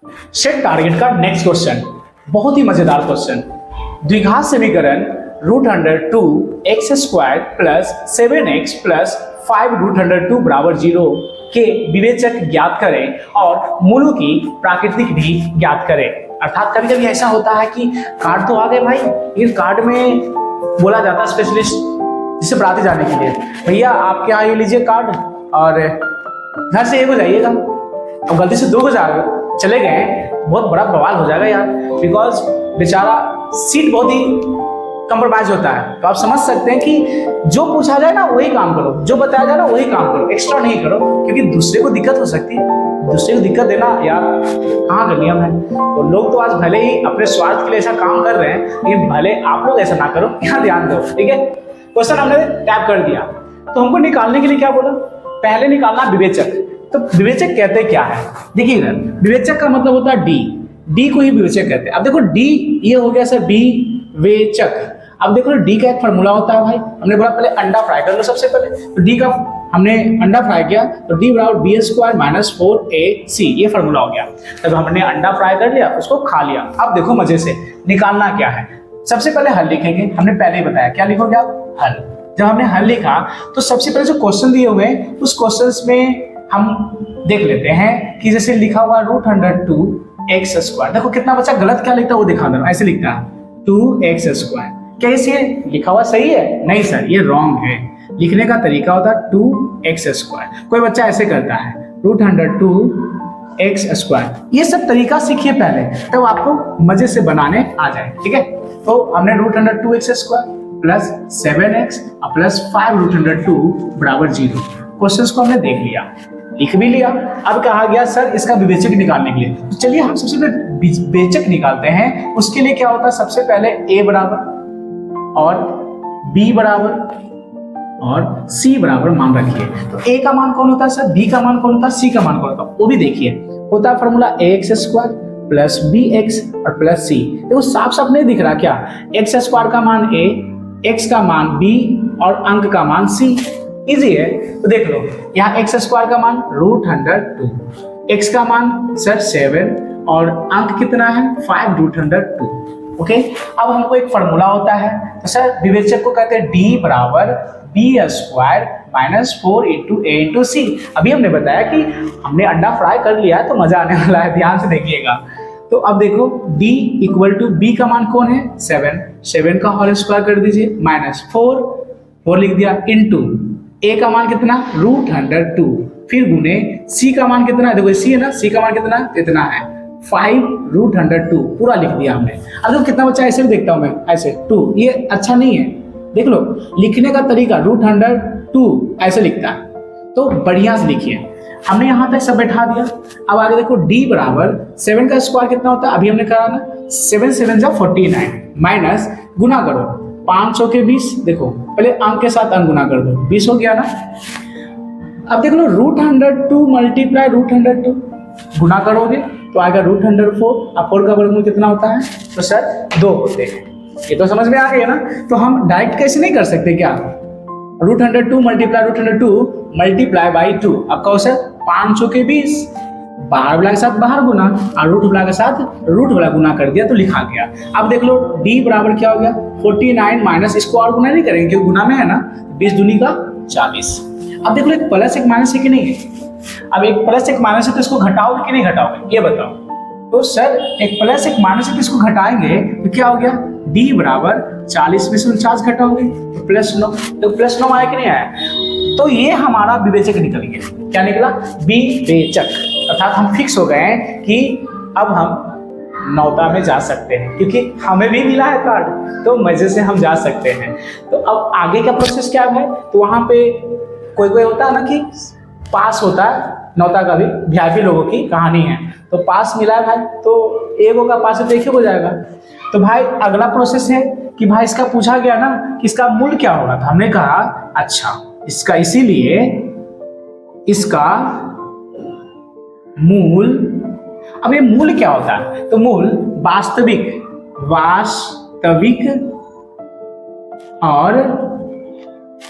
Set target का next question बहुत ही मजेदार क्वेश्चन। द्विघात समीकरण √102x² प्लस 7x प्लस 5√102 बराबर 0 के विवेचक ज्ञात करें और मूलों की प्राकृतिक भी ज्ञात करें। अर्थात कभी कभी ऐसा होता है कि कार्ड तो आ गए भाई, लेकिन कार्ड में बोला जाता है स्पेशलिस्ट जिसे पढ़ाते जाने के लिए, भैया आपके यहाँ ये लीजिए कार्ड और घर से एक हो जाइएगा। अब गलती से 2 हो जाएगा चले गए, बहुत बड़ा बवाल हो जाएगा यार, बिकॉज बेचारा सीट बहुत ही कंप्रोमाइज होता है। तो आप समझ सकते हैं कि जो पूछा जाए ना वही काम करो, जो बताया जाए ना वही काम करो, एक्स्ट्रा नहीं करो, क्योंकि दूसरे को दिक्कत हो सकती है। दूसरे को दिक्कत देना यार कहाँ का नियम है। तो लोग तो आज भले ही अपने स्वार्थ के लिए ऐसा काम कर रहे हैं, लेकिन भले आप लोग ऐसा ना करो, यहाँ ध्यान दो। ठीक है, क्वेश्चन हमने टैप कर दिया, तो हमको निकालने के लिए क्या बोला, पहले निकालना विवेचक। तो विवेचक कहते क्या है, देखिए इधर विवेचक का मतलब होता है डी को ही विवेचक कहते हैं। अब देखो डी ये हो गया सर विवेचक। अब देखो डी का एक फार्मूला होता है भाई, हमने बोला पहले अंडा फ्राई कर लो सबसे पहले, तो डी का हमने अंडा फ्राई किया तो डी बराबर b² - 4ac, ये फार्मूला हो गया। तब हमने अंडा फ्राई कर लिया, उसको खा लिया। अब देखो मजे से निकालना क्या है, सबसे पहले हल लिखेंगे। हमने पहले ही बताया, क्या लिखोगे आप, हल। जब हमने हल लिखा तो सबसे पहले जो क्वेश्चन दिए हुए हैं उस क्वेश्चन में हम देख लेते हैं कि जैसे लिखा हुआ √102x², देखो कितना बच्चा गलत क्या लिखता है वो दिखा दो, ऐसे लिखता है 2x²। क्या इसे लिखा हुआ सही है, नहीं सर ये रॉन्ग है। लिखने का तरीका होता है 2x²। कोई बच्चा ऐसे करता है √102x²। ये सब तरीका सीखिए पहले, तब आपको मजे से बनाने आ जाए। ठीक है, तो हमने √102x² प्लस 7x प्लस 5√102 बराबर 0 क्वेश्चंस को हमने देख लिया, लिख भी लिया। अब कहा गया सर इसका विवेचक निकालने के लिए, तो चलिए हम सबसे पहले विवेचक निकालते हैं। उसके लिए क्या होता है, सबसे पहले a बराबर और b बराबर और c बराबर मान रखिए। तो a का मान कौन होता है सर, b का मान कौन होता है, c का मान कौन होता है, वो भी देखिए। होता है फॉर्मूला ax² प्लस bx और प्लस c। देखो साफ साफ नहीं दिख रहा क्या, x² का मान a, x का मान b और अंक का मान c। इजी है, तो देख लो यहाँ x² का मान √102, x का मान सर 7 और अंक कितना है 5√102। ओके, अब हमको एक फॉर्मूला होता है, तो सर विवेचक को कहते हैं d बराबर b² - 4 × a × c। अभी हमने बताया कि हमने अंडा फ्राई कर लिया है तो मजा आने वाला है, ध्यान से देखिएगा। तो अब देखो d = b का मान कौन है 7 का होल स्क्वायर कर दीजिए -4 लिख दिया, इंटू a का मान कितना √102, फिर गुने c का मान कितना है, देखो c है ना, c का मान कितना इतना है 5√102, पूरा लिख दिया हमने। अब देखो कितना बच्चा ऐसे देखता हूं मैं, ऐसे 2, ये अच्छा नहीं है। देख लो लिखने का तरीका √102 ऐसे लिखता है, तो बढ़िया से लिखिए। हमने यहाँ तक सब बैठा दिया। अब आगे देखो d बराबर 7 का स्क्वायर कितना होता है, अभी हमने करा ना 7 7 जा 49 माइनस गुना करो 500 के 20, देखो पहले अंक के साथ अंक गुना कर दो, 20 हो गया ना। अब देख लो √102 मल्टीप्लाई √102 गुना करोगे तो आएगा √104 और 4 का वर्गमूल कितना होता है, तो सर 2 होते हैं। ये तो समझ में आ गया ना। तो हम डायरेक्ट कैसे नहीं कर सकते क्या, √102 मल्टीप्लाई √102 मल्टीप्लाई बाई 2। अब कहो सर 500 के 20, बाहर वाला के साथ बाहर गुना और रूट वाला के साथ रूट वाला गुना कर दिया तो लिखा गया। अब देख लो d बराबर क्या हो गया 49 माइनस, इसको और गुना नहीं करेंगे क्योंकि गुना में है ना, 20 दूनी का 40। अब देख लो एक प्लस एक माइनस है कि नहीं है। अब एक प्लस एक माइनस है तो इसको घटाओगे कि नहीं घटाओगे, ये बताओ। तो सर एक प्लस एक माइनस है तो इसको घटाएंगे तो क्या हो गया d बराबर 40 में से 49 घटाओगे तो +9, तो +9 आया कि नहीं आया। तो ये हमारा विवेचक निकल गया, क्या निकला विवेचक। अर्थात हम फिक्स हो गए हैं कि अब हम नौता में जा सकते हैं, क्योंकि हमें भी मिला है कार्ड तो मजे से हम जा सकते हैं। तो अब आगे का प्रोसेस क्या है, तो वहां पे कोई होता है ना कि पास होता है, नौता का भी वीआईपी लोगों की कहानी है। तो पास मिला है भाई, तो एक होगा पास है तो एक हो जाएगा। तो भाई अगला प्रोसेस है कि भाई इसका पूछा गया ना कि इसका मूल क्या होगा, तो हमने कहा अच्छा इसका, इसीलिए इसका मूल। अब ये मूल क्या होता है, तो मूल वास्तविक और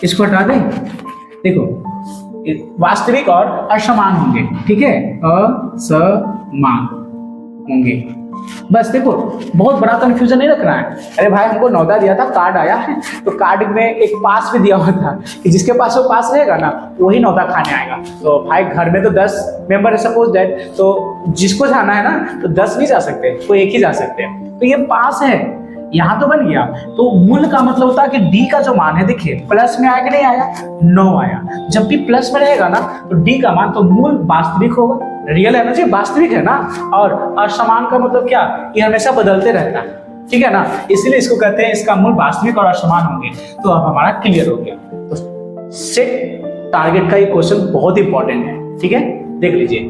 इसको हटा दें, देखो वास्तविक और असमान होंगे, ठीक है, असमान। होंगे। बस देखो, बहुत बड़ा कंफ्यूजन नहीं रखना है। अरे भाई हमको 9 दिया था, कार्ड आया है तो कार्ड में एक पास भी दिया हुआ था कि जिसके पास वो पास रहेगा ना वही 9 खाने आएगा। तो भाई घर में तो 10 मेंबर है सपोज दैट, तो जिसको जाना है ना तो 10 नहीं जा सकते, कोई एक ही जा सकते हैं। तो ये पास है, यहाँ तो बन गया। तो मूल का मतलब होता है कि डी का जो मान है, देखिए प्लस में आया कि नहीं आया, 9 आया। जब भी प्लस में रहेगा ना तो डी का मान तो मूल वास्तविक होगा, रियल एनर्जी वास्तविक है ना। और असमान का मतलब क्या, ये हमेशा बदलते रहता है, ठीक है ना, इसलिए इसको कहते हैं इसका मूल वास्तविक और असमान होंगे। तो अब हमारा क्लियर हो गया। तो सेट टारगेट का ये क्वेश्चन बहुत इंपॉर्टेंट है, ठीक है, देख लीजिए।